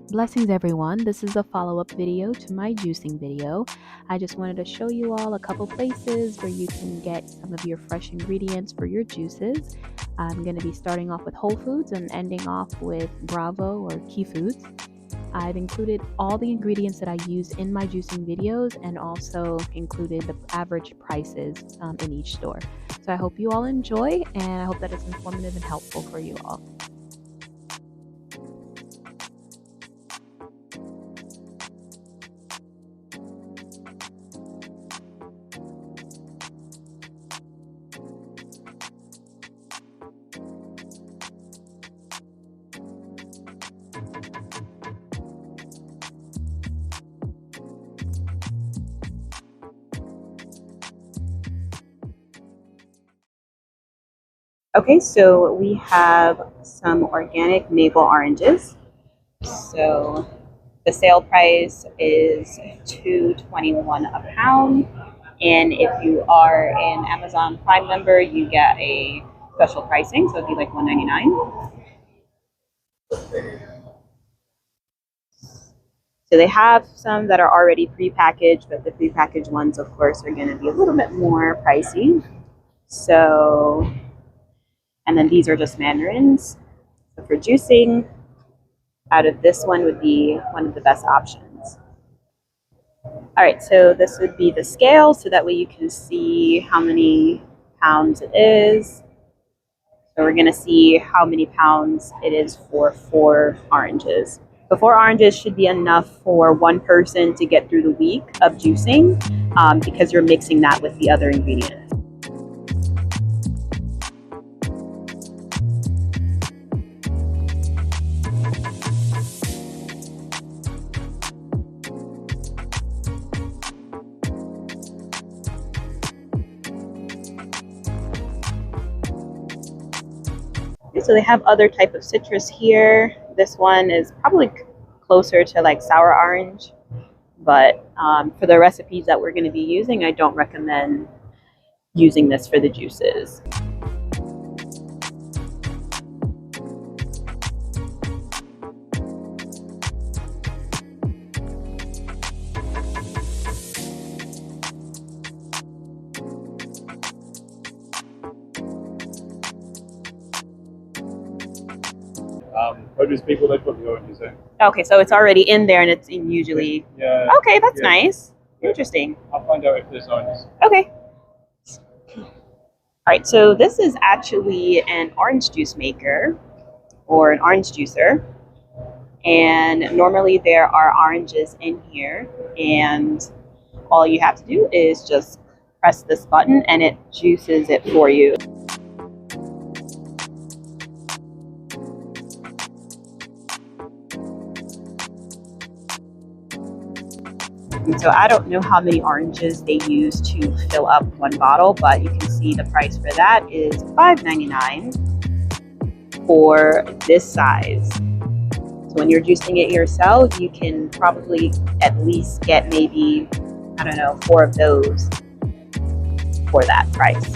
Blessings everyone, this is a follow-up video to my juicing video. I just wanted to show you all a couple places where you can get some of your fresh ingredients for your juices. I'm going to be starting off with Whole Foods and ending off with Bravo or KeyFoods. I've included all the ingredients that I use in my juicing videos and also included the average prices in each store. So I hope you all enjoy, and I hope that it's informative and helpful for you all. Okay, so we have some organic maple oranges. So the sale price is $2.21 a pound, and if you are an Amazon Prime member, you get a special pricing, so it'd be like $1.99. So they have some that are already prepackaged, but the prepackaged ones, of course, are going to be a little bit more pricey. So, and then these are just mandarins. So for juicing, out of this one would be one of the best options. All right, so this would be the scale, so that way you can see how many pounds it is. So we're gonna see how many pounds it is for 4 oranges. So 4 oranges should be enough for one person to get through the week of juicing because you're mixing that with the other ingredients. So they have other type of citrus here. This one is probably closer to like sour orange, but for the recipes that we're going to be using, I don't recommend using this for the juices. Produce people, they put the oranges in. Okay, so it's already in there and it's usually... Yeah. Okay, that's yeah. Nice. Interesting. I'll find out if there's oranges. Okay. All right, so this is actually an orange juice maker or an orange juicer. And normally there are oranges in here, and all you have to do is just press this button and it juices it for you. And so I don't know how many oranges they use to fill up one bottle, but you can see the price for that is $5.99 for this size. So when you're juicing it yourself, you can probably at least get maybe, I don't know, 4 of those for that price.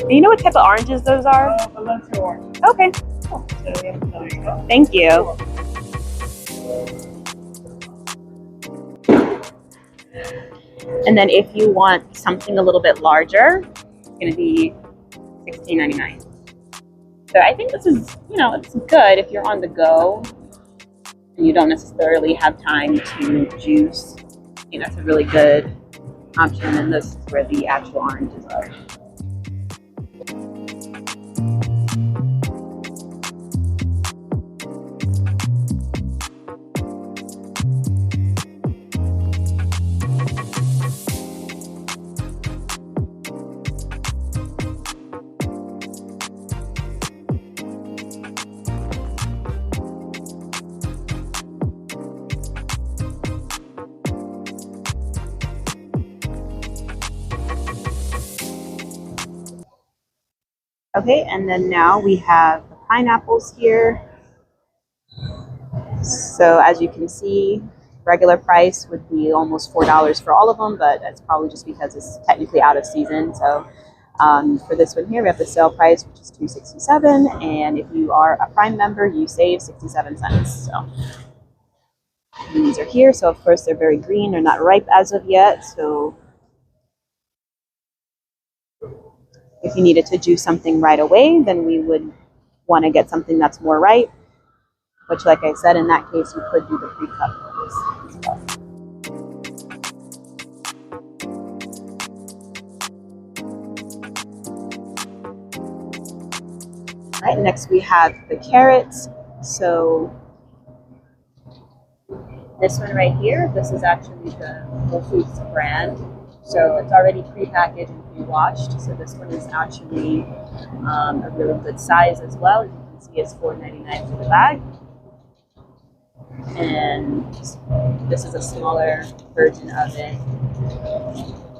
Do you know what type of oranges those are? Valencia orange. Okay. So, there you go. Thank you. And then if you want something a little bit larger, it's going to be $16.99. So I think this is, it's good if you're on the go and you don't necessarily have time to juice. It's a really good option, and this is where the actual oranges are. Okay, and then now we have the pineapples here. So as you can see, regular price would be almost $4 for all of them, but that's probably just because it's technically out of season. So for this one here, we have the sale price, which is $2.67, and if you are a Prime member, you save 67 cents. So and these are here. So of course they're very green; they're not ripe as of yet. So if you needed to do something right away, then we would want to get something that's more ripe. Which, like I said, in that case, you could do the pre-cut ones as well. All right, next we have the carrots. So this one right here, this is actually the KeyFoods brand. So it's already pre-packaged and pre-washed. So this one is actually a really good size as well. As you can see, it's $4.99 for the bag. And this is a smaller version of it.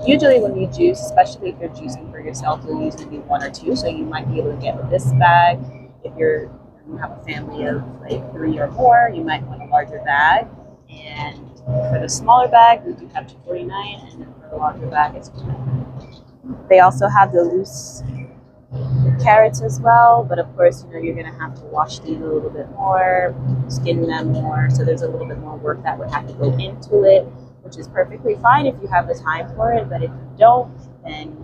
Usually when you juice, especially if you're juicing for yourself, you'll usually be one or two. So you might be able to get this bag. If you have a family of like 3 or more, you might want a larger bag. And for the smaller bag, we do have $2.49, and then for the larger bag, it's $2.99. They also have the loose carrots as well, but of course, you're going to have to wash these a little bit more, skin them more. So there's a little bit more work that would have to go into it, which is perfectly fine if you have the time for it. But if you don't, then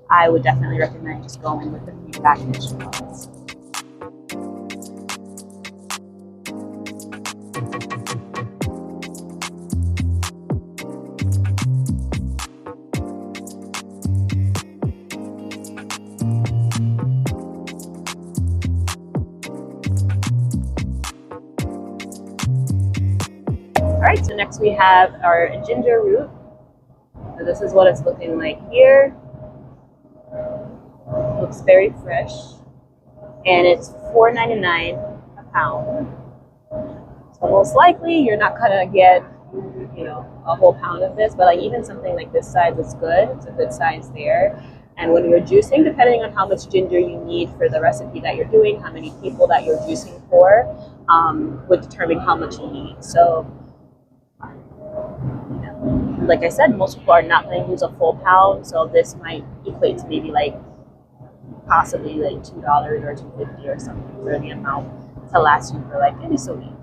I would definitely recommend just going with the prepackaged ones. Alright, so next we have our ginger root. So this is what it's looking like here. It looks very fresh. And it's $4.99 a pound. So most likely you're not gonna get, a whole pound of this, but like even something like this size is good. It's a good size there. And when you're juicing, depending on how much ginger you need for the recipe that you're doing, how many people that you're juicing for, would determine how much you need. So like I said, most people are not going to use a full pound, so this might equate to maybe like possibly like $2 or $2.50 or something for the amount to last you for like at least a week.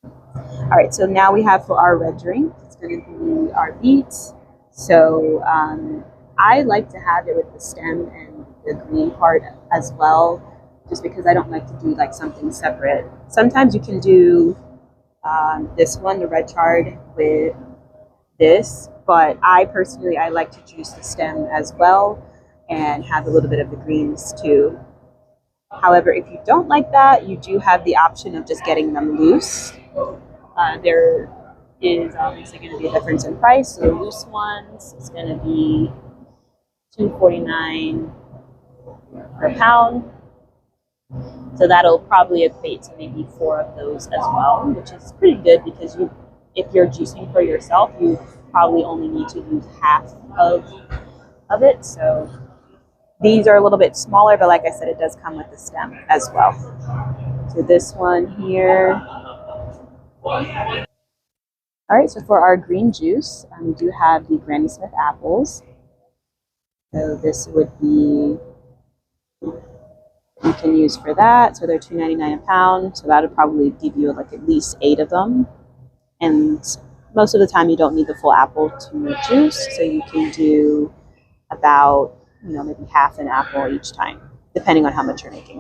All right, so now we have for our red drink, it's going to be our beets. So I like to have it with the stem and the green part as well, just because I don't like to do like something separate. Sometimes you can do this one, the red chard, with this, but I personally like to juice the stem as well and have a little bit of the greens too. However, if you don't like that, you do have the option of just getting them loose. There is obviously going to be a difference in price. So the loose ones is going to be $2.49 per pound. So that'll probably equate to maybe 4 of those as well, which is pretty good because if you're juicing for yourself, you probably only need to use half of it. So these are a little bit smaller, but like I said, it does come with the stem as well. So this one here. All right, so for our green juice, we do have the Granny Smith apples. So this would be, you can use for that. So they're $2.99 a pound. So that would probably give you like at least 8 of them. And most of the time you don't need the full apple to juice. So you can do about, maybe half an apple each time, depending on how much you're making.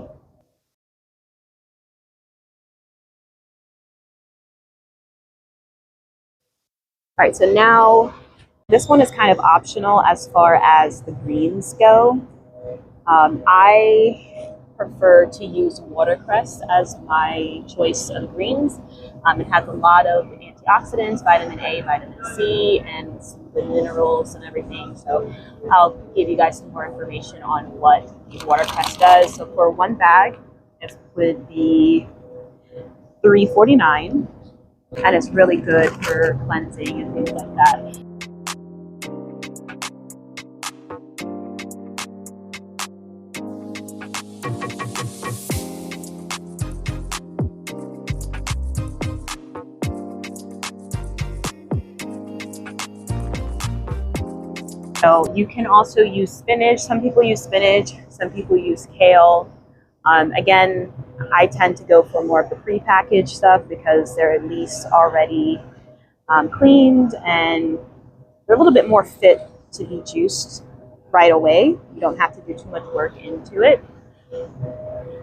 All right, so now this one is kind of optional as far as the greens go. I prefer to use watercress as my choice of greens. It has a lot of antioxidants, vitamin A, vitamin C, and the minerals and everything. So I'll give you guys some more information on what the watercress does. So for one bag, it would be $3.49, and it's really good for cleansing and things like that. So you can also use spinach. Some people use spinach, some people use kale. Again, I tend to go for more of the prepackaged stuff because they're at least already cleaned and they're a little bit more fit to be juiced right away. You don't have to do too much work into it.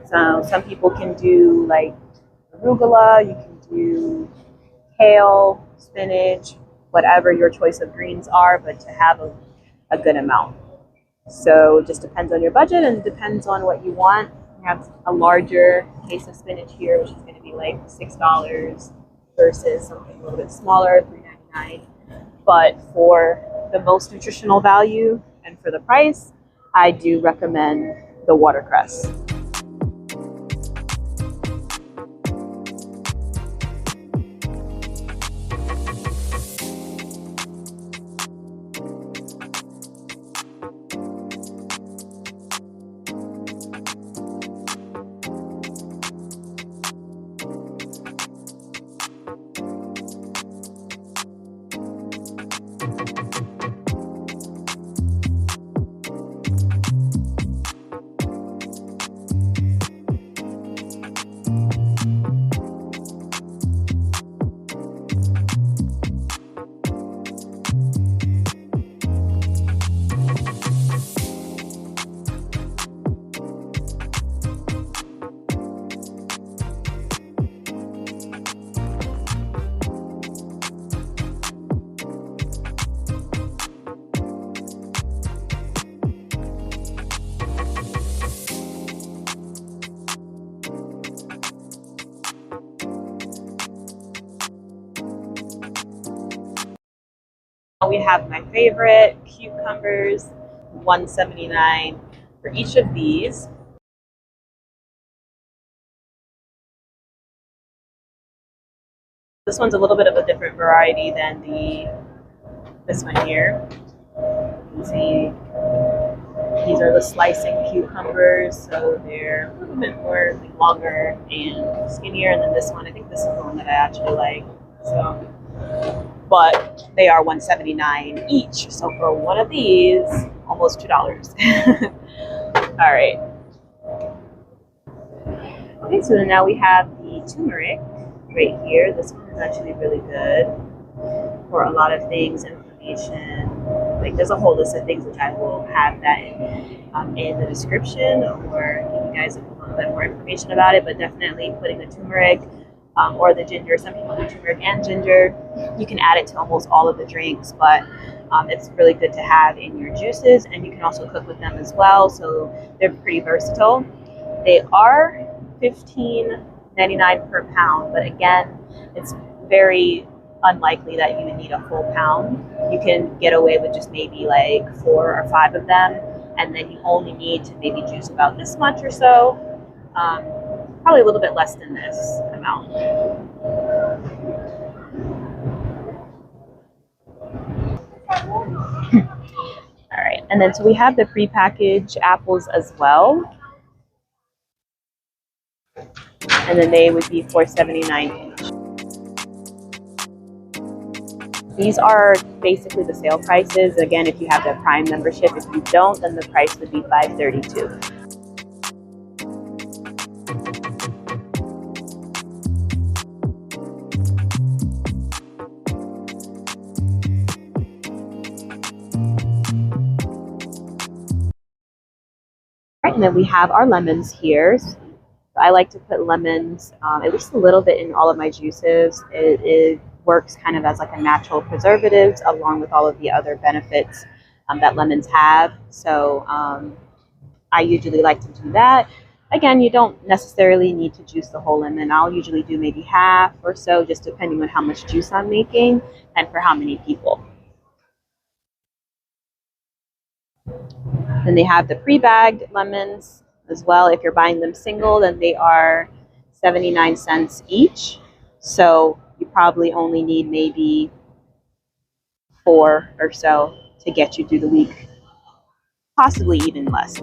So some people can do like arugula, you can do kale, spinach, whatever your choice of greens are, but to have a good amount. So it just depends on your budget and depends on what you want. We have a larger case of spinach here, which is going to be like $6 versus something a little bit smaller, $3.99. But for the most nutritional value and for the price, I do recommend the watercress. We have my favorite cucumbers, $1.79 for each of these. This one's a little bit of a different variety than this one here. You can see these are the slicing cucumbers, so they're a little bit more longer and skinnier. And then this one, I think this is the one that I actually like. So, but they are $1.79 each. So for one of these, almost $2. All right. Okay, so now we have the turmeric right here. This one is actually really good for a lot of things, inflammation. Like there's a whole list of things which I will have that in the description or give you guys a little bit more information about it. But definitely putting the turmeric or the ginger. Some people do turmeric and ginger. You can add it to almost all of the drinks, but it's really good to have in your juices, and you can also cook with them as well. So they're pretty versatile. They are $15.99 per pound, but again, it's very unlikely that you would need a full pound. You can get away with just maybe like 4 or 5 of them, and then you only need to maybe juice about this much or so. Probably a little bit less than this amount. All right, and then so we have the prepackaged apples as well. And then they would be $4.79 each. These are basically the sale prices. Again, if you have the Prime membership, if you don't, then the price would be $5.32. And then we have our lemons here. So I like to put lemons at least a little bit in all of my juices. It works kind of as like a natural preservative along with all of the other benefits that lemons have. So I usually like to do that. Again, you don't necessarily need to juice the whole lemon. I'll usually do maybe half or so, just depending on how much juice I'm making and for how many people. Then they have the pre-bagged lemons as well. If you're buying them single, then they are 79 cents each. So you probably only need maybe 4 or so to get you through the week, possibly even less.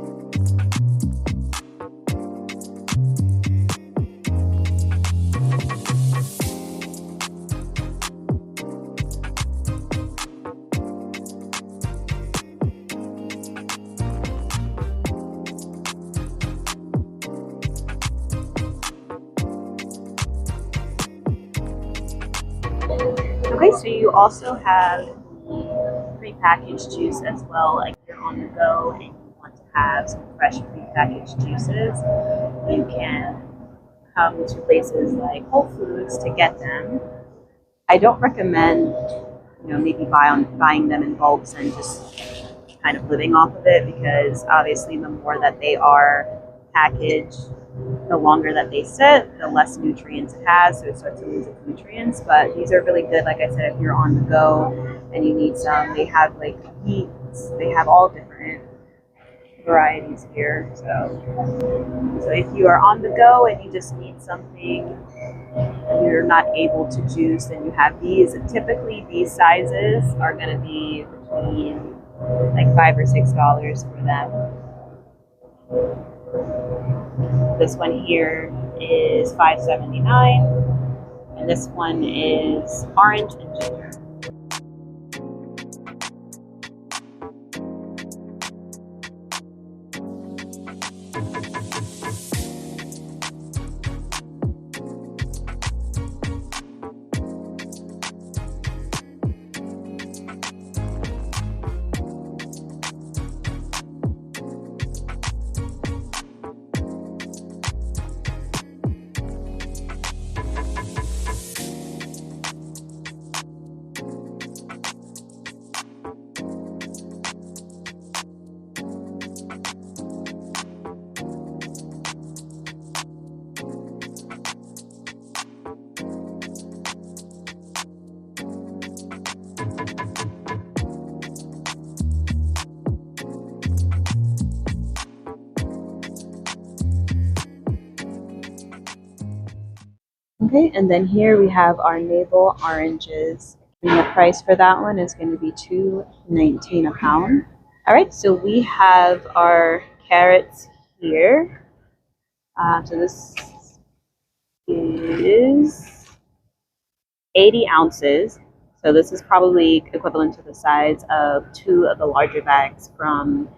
So you also have the prepackaged juice as well. Like you're on the go and you want to have some fresh prepackaged juices, you can come to places like Whole Foods to get them. I don't recommend, maybe buying them in bulks and just kind of living off of it, because obviously the more that they are packaged, the longer that they sit, the less nutrients it has, so it starts to lose its nutrients. But these are really good, like I said, if you're on the go and you need some. They have like meats, they have all different varieties here. So if you are on the go and you just need something and you're not able to juice, then you have these. Typically these sizes are going to be between like $5 or $6 for them. This one here is $5.79, and this one is orange and ginger. Okay, and then here we have our navel oranges. And the price for that one is going to be $2.19 a pound. All right, so we have our carrots here. So this is 80 ounces. So this is probably equivalent to the size of 2 of the larger bags from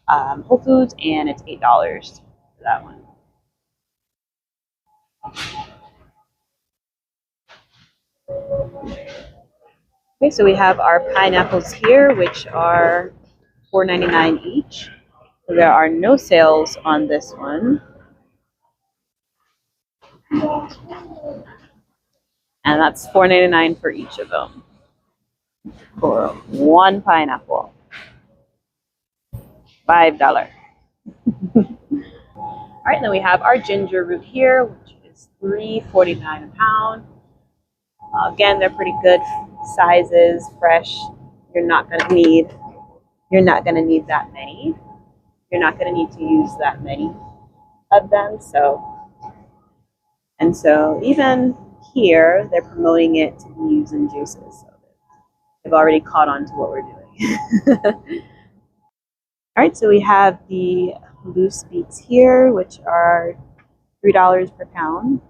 Whole Foods, and it's $8 for that one. Okay, so we have our pineapples here, which are $4.99 each. So there are no sales on this one. And that's $4.99 for each of them. For one pineapple. $5. All right, then we have our ginger root here, which is $3.49 a pound. Again, they're pretty good sizes, fresh. You're not gonna need that many. You're not gonna need to use that many of them. So even here, they're promoting it to be used in juices. So they've already caught on to what we're doing. All right, so we have the loose beets here, which are $3 per pound.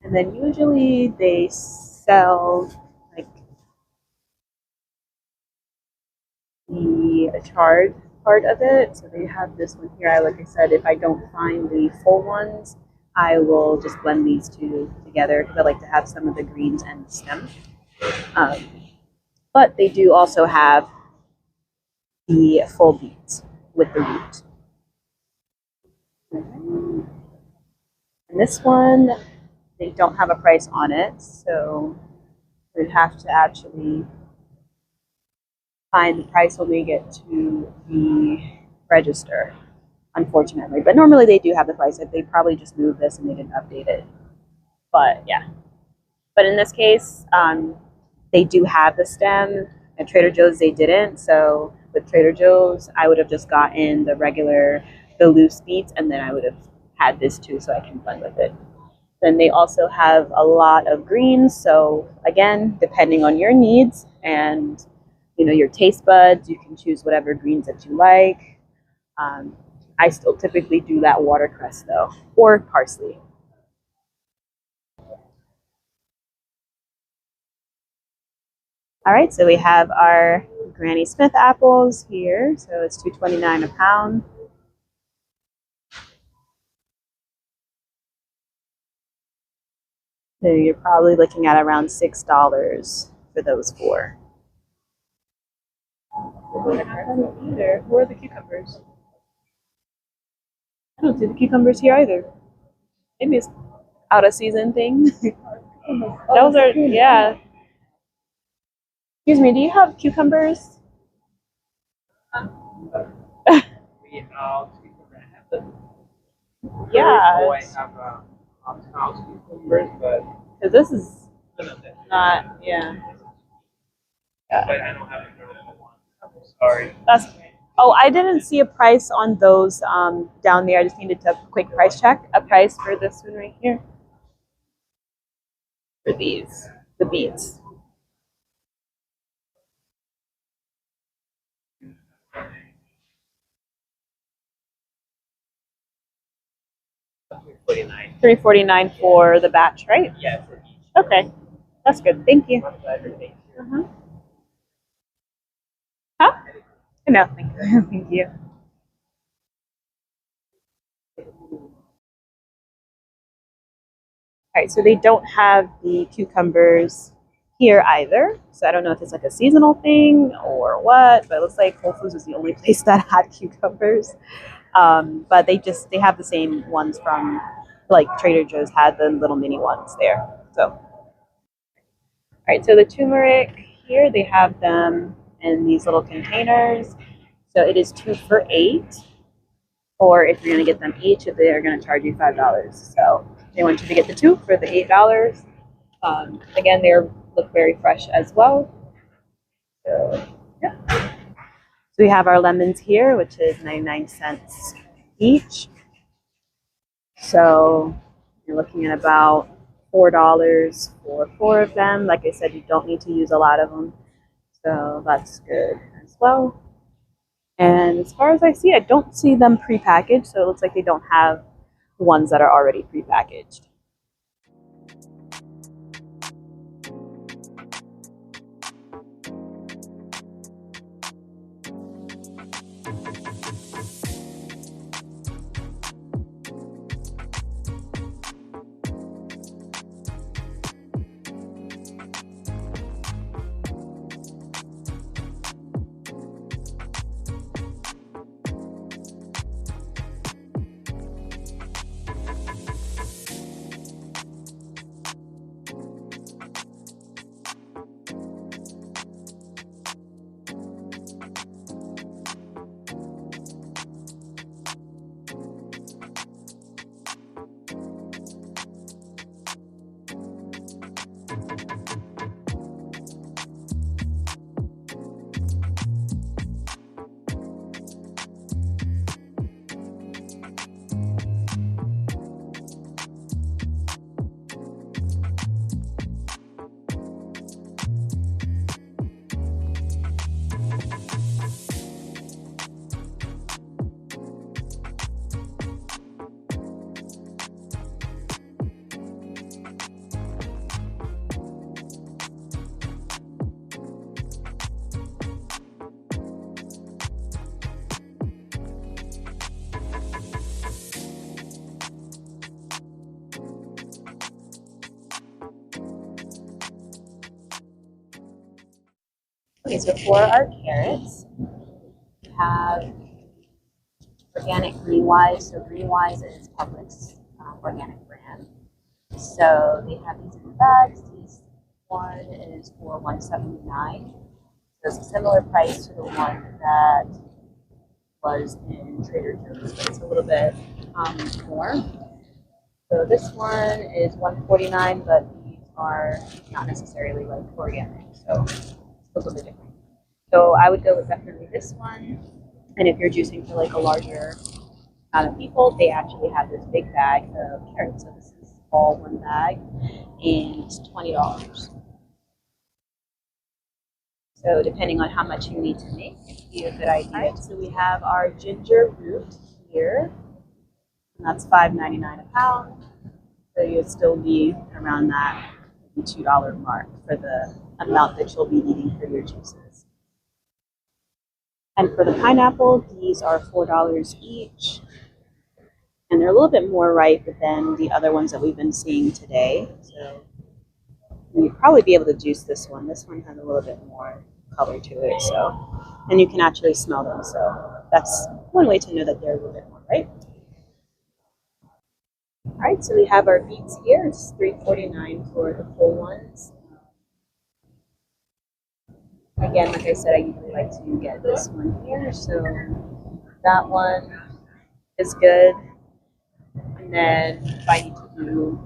And then usually they sell like the charred part of it. So they have this one here. Like I said, if I don't find the full ones, I will just blend these two together because I like to have some of the greens and the stem. But they do also have the full beets with the root. And this one, they don't have a price on it, so we'd have to actually find the price when we get to the register, unfortunately. But normally they do have the price. They probably just moved this and they didn't update it. But yeah. But in this case, they do have the stem. At Trader Joe's, they didn't. So with Trader Joe's, I would have just gotten the loose beets, and then I would have had this too, so I can blend with it. Then they also have a lot of greens. So again, depending on your needs and your taste buds, you can choose whatever greens that you like. I still typically do that watercress though, or parsley. All right, so we have our Granny Smith apples here. So it's $2.29 a pound. So you're probably looking at around $6 for those four. Either. Where are the cucumbers? I don't see the cucumbers here either. Maybe it's out of season thing. Those are, yeah. Excuse me, do you have cucumbers? We have the Yeah. boy have house cucumbers, but Because this is none of them. not, yeah. But I don't have any other one. I'm sorry. That's, oh, I didn't see a price on those down there. I just needed to quick price check. A price for this one right here. For these, the beets. $3.49. $3.49 for the batch, right? Yeah, for each. Okay, that's good. Thank you. Uh-huh. Huh? No, thank you. Thank you. All right, so they don't have the cucumbers here either. So I don't know if it's like a seasonal thing or what, but it looks like Whole Foods was the only place that had cucumbers. But they have the same ones from like Trader Joe's had the little mini ones there. So, all right, so the turmeric here, they have them in these little containers. So it is 2 for $8. Or if you're going to get them each, they're going to charge you $5. So they want you to get the 2 for the $8. Again, they look very fresh as well. So yeah. So we have our lemons here, which is 99 cents each. So you're looking at about $4 for 4 of them. Like I said, you don't need to use a lot of them. So that's good as well. And as far as I see, I don't see them prepackaged, so it looks like they don't have ones that are already prepackaged. Okay, so for our carrots, we have organic Greenwise. So Greenwise is Publix organic brand. So they have these in the bags. This one is for $1.79. So it's a similar price to the one that was in Trader Joe's, but it's a little bit more. So this one is $1.49, but these are not necessarily like organic, so it's a little bit different. So I would go with definitely this one. And if you're juicing for like a larger amount of people, they actually have this big bag of carrots. So this is all one bag, and it's $20. So depending on how much you need to make, it'd be a good idea. Right, so we have our ginger root here, and that's $5.99 a pound. So you'd still be around that $2 mark for the amount that you'll be eating for your juices. And for the pineapple, these are $4 each. And they're a little bit more ripe than the other ones that we've been seeing today. So You'd probably be able to juice this one. This one has a little bit more color to it, so, and you can actually smell them. So that's one way to know that they're a little bit more ripe. All right, so we have our beets here. It's $3.49 for the full ones. Again, like I said, I usually like to get this one here. So that one is good. And then if I need to do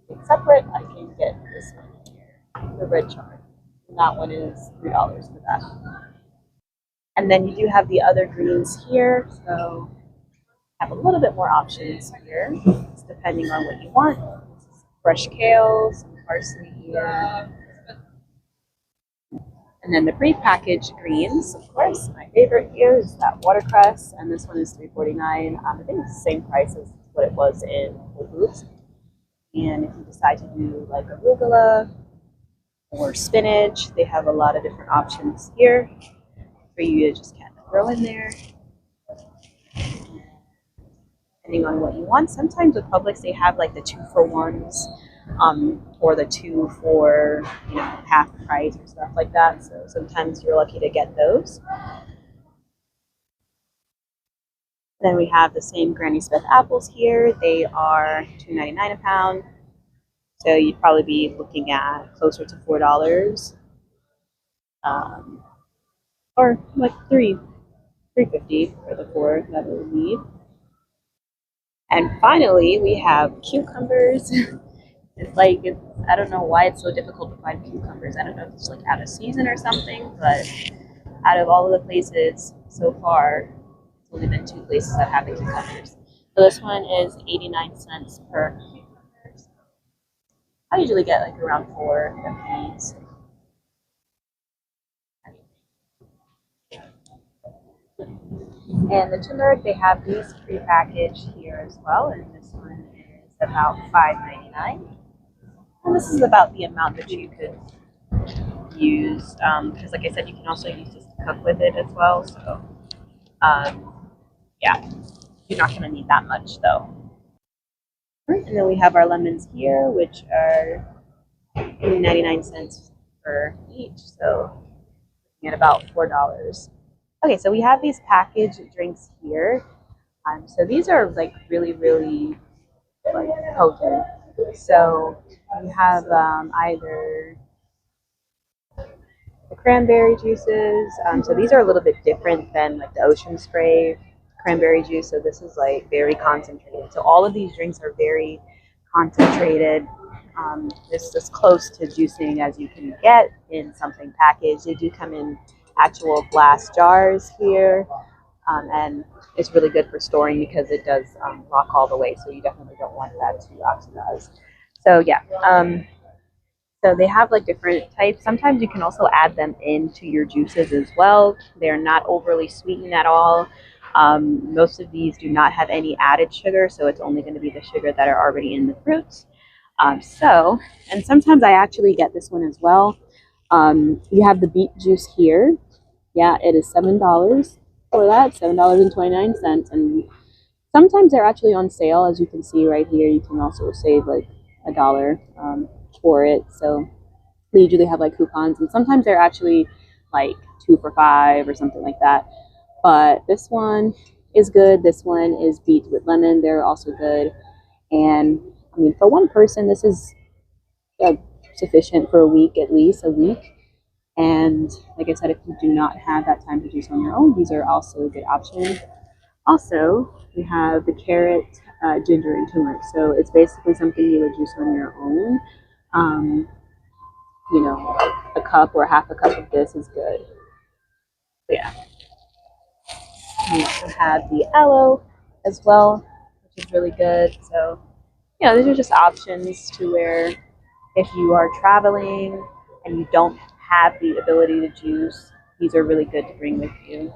something separate, I can get this one here, the red chard. And that one is $3 for that. And then you do have the other greens here. So have a little bit more options here. It's depending on what you want. Fresh kale, some parsley here. And then the prepackaged greens, of course. My favorite here is that watercress, and this one is $3.49. I think it's the same price as what it was in KeyFoods. And if you decide to do like arugula or spinach, they have a lot of different options here for you to just kind of throw in there, depending on what you want. Sometimes with Publix, they have like the 2-for-1s. Or the 2 for half price or stuff like that. So sometimes you're lucky to get those. Then we have the same Granny Smith apples here. They are $2.99 a pound. So you'd probably be looking at closer to $4, or like $3.50 for the 4 that we would need. And finally, we have cucumbers. I don't know why it's so difficult to find cucumbers. I don't know if it's like out of season or something, but out of all of the places so far, it's only been 2 places that have the cucumbers. So this one is 89 cents per cucumber. So I usually get like around 4 of these. And the turmeric, they have these prepackaged here as well, and this one is about $5.99. And this is about the amount that you could use, because like I said, you can also use this to cook with it as well. So yeah, you're not going to need that much though. And then we have our lemons here, which are 99 cents per each, so at about $4. Okay, so we have these packaged drinks here. So these are like really, really like potent. So you have either the cranberry juices. So these are a little bit different than like the ocean spray cranberry juice. So this is like very concentrated. So all of these drinks are very concentrated. It's as close to juicing as you can get in something packaged. They do come in actual glass jars here. And it's really good for storing because it does lock all the way. So you definitely don't want that to oxidize. So yeah. So they have like different types. Sometimes you can also add them into your juices as well. They're not overly sweetened at all. Most of these do not have any added sugar, so it's only going to be the sugar that are already in the fruits. And sometimes I actually get this one as well. You have the beet juice here. Yeah, it is $7 for that, $7.29. And sometimes they're actually on sale, as you can see right here. You can also save like $1 for it. So they usually have like coupons, and sometimes they're actually like 2 for $5 or something like that. But this one is good. This one is beets with lemon. They're also good. And I mean, for one person, this is sufficient for a week, at least a week. And like I said, if you do not have that time to juice on your own, these are also a good option. Also, we have the carrot, ginger, and turmeric. So it's basically something you would juice on your own. A cup or half a cup of this is good. But yeah. We also have the aloe as well, which is really good. So, these are just options to where if you are traveling and you don't have the ability to juice, these are really good to bring with you.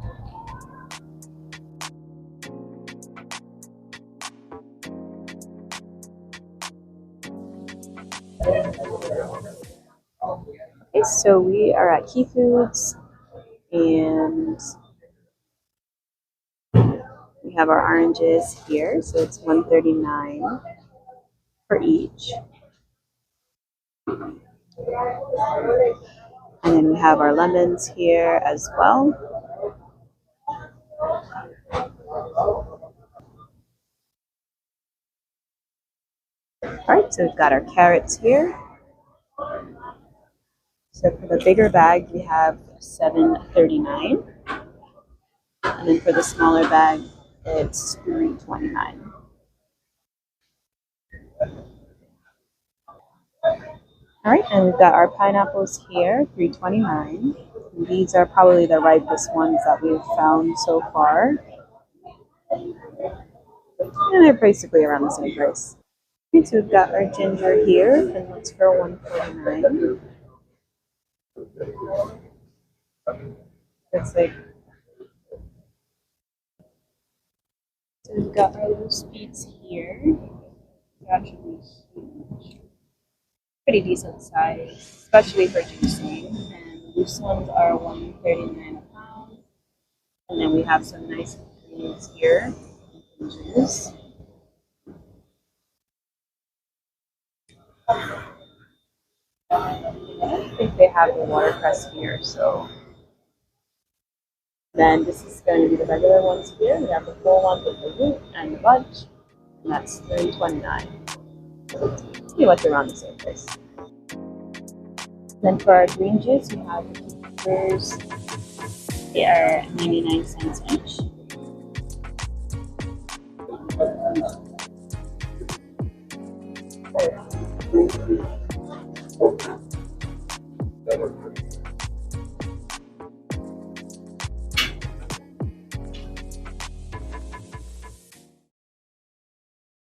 Okay, so we are at KeyFoods, and we have our oranges here. So it's $1.39 for each. And then we have our lemons here as well. Alright, so we've got our carrots here. So for the bigger bag, we have $7.39. And then for the smaller bag, it's $3.29. Alright, and we've got our pineapples here, $3.29. These are probably the ripest ones that we've found so far. And they're basically around the same price. Okay, so we've got our ginger here, and that's for $1.49. It's like, so we've got our loose beets here. They're actually huge. Pretty decent size, especially for juicing. And loose ones are $1.39 a pound. And then we have some nice greens here. Juice. I think they have the watercress here, so then this is going to be the regular ones here. We have the full one with the root and the bunch, and that's $3.29. Pretty much around the same price. Then for our green juice, we have the cucumbers. They are 99 cents each.